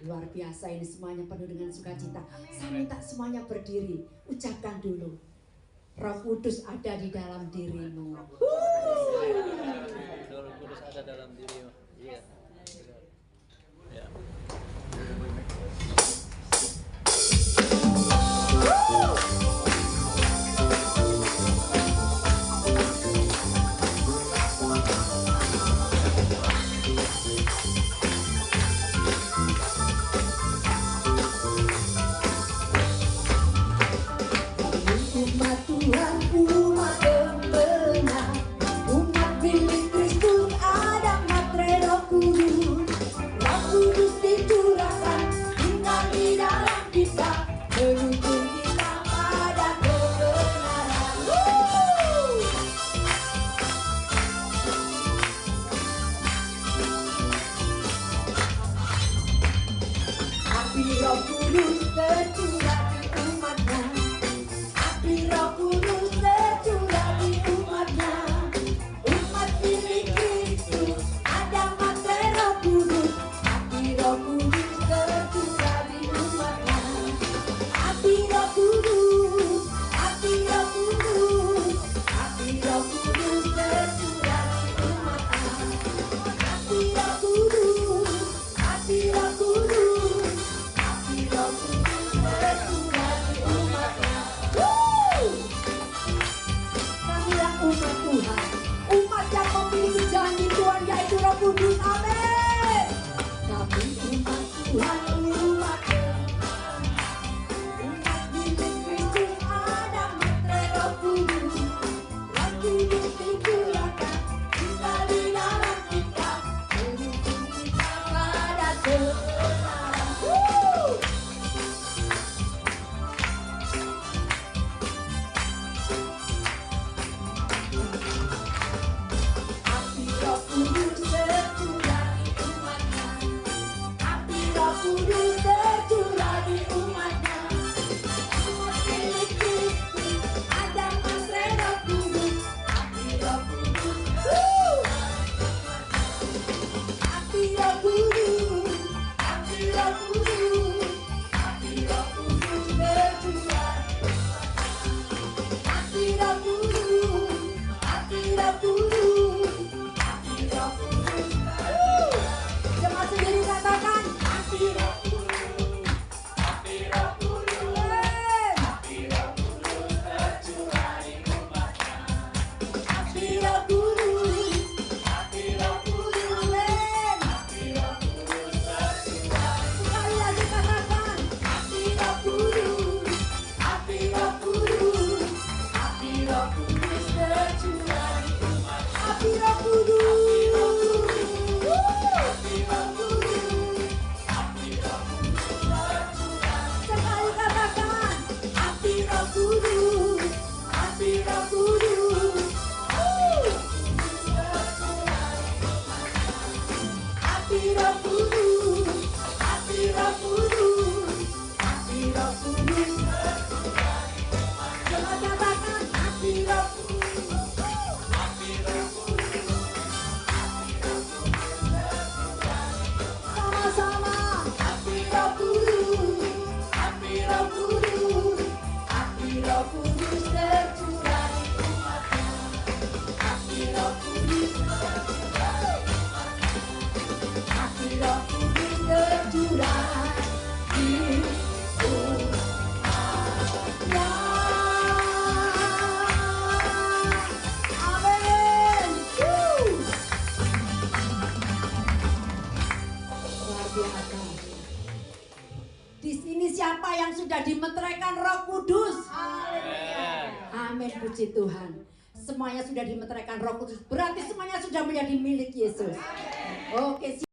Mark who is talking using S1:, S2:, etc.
S1: Luar biasa ini, semuanya penuh dengan sukacita. Saya minta semuanya berdiri, ucapkan dulu. Roh Kudus ada di dalam dirimu.
S2: Roh Kudus ada dalam dirimu. Iya. Ya.
S1: Umat Tuhan, umat pemenang, umat milik Kristus, ada matre Roh Kudus. Roh Kudus dicurahkan, tinggal di dalam kita, menuntun kita pada kebenaran. Api Roh Kudus tercurah di umatnya. Roh Kudus tercurah di umatnya, umat milik Kristus, ada matre Roh Kudus. Api Roh Kudus tercurah di umatnya. Api Roh Kudus, api Roh Kudus, api Roh Kudus tercurah di umatnya. Api Roh Kudus, api Roh Kudus, api Roh Kudus tercurah di umatnya. Kamilah umat Tuhan, umat yang memiliki janji Tuhan yaitu Roh Kudus. Amin. Kami umat Tuhan, umat milik Kristus, ada matre Roh Kudus. Roh Kudus dicurahkan, tinggal di dalam kita, menuntun kita pada kebenaran. Api Roh Kudus tercurah di umatnya. Api Roh Kudus tercurah di umatnya. Umat milik Kristus, ada matre Roh Kudus. Api Roh Kudus, api Roh Kudus, api Roh Kudus, api Roh Kudus tercurah. Api Roh Kudus, api Roh Kudus, api Roh Kudus. Jemaat sendiri katakan, api Roh Kudus, api Roh Kudus, api Roh Kudus tercurah di umatnya. Api Roh Kudus, api Roh Kudus, amin. Api Roh Kudus tercurah. Sekali lagi katakan, api Roh Kudus, api Roh Kudus, api Roh Kudus tercurah di umatnya. Api Roh Kudus, api Roh Kudus, api Roh Kudus, api Roh Kudus tercurah. Sekali katakan, api Roh Kudus, api Roh Kudus, api Roh Kudus, api Roh Kudus, api Roh Kudus tercurah. Jangan katakan api Roh Kudus, api Roh Kudus, api Roh Kudus tercurah. Sama-sama, api Roh Kudus, api Roh Kudus, api Roh Kudus tercurah di umatnya. Api Roh Kudus tercurah, api Roh Kudus tercurah di umatnya. Amin. Luar biasa. Di sini siapa yang sudah dimeteraikan Roh Kudus? Amin, puji Tuhan. Semuanya sudah dimeteraikan Roh Kudus, berarti semuanya sudah menjadi milik Yesus. Oke,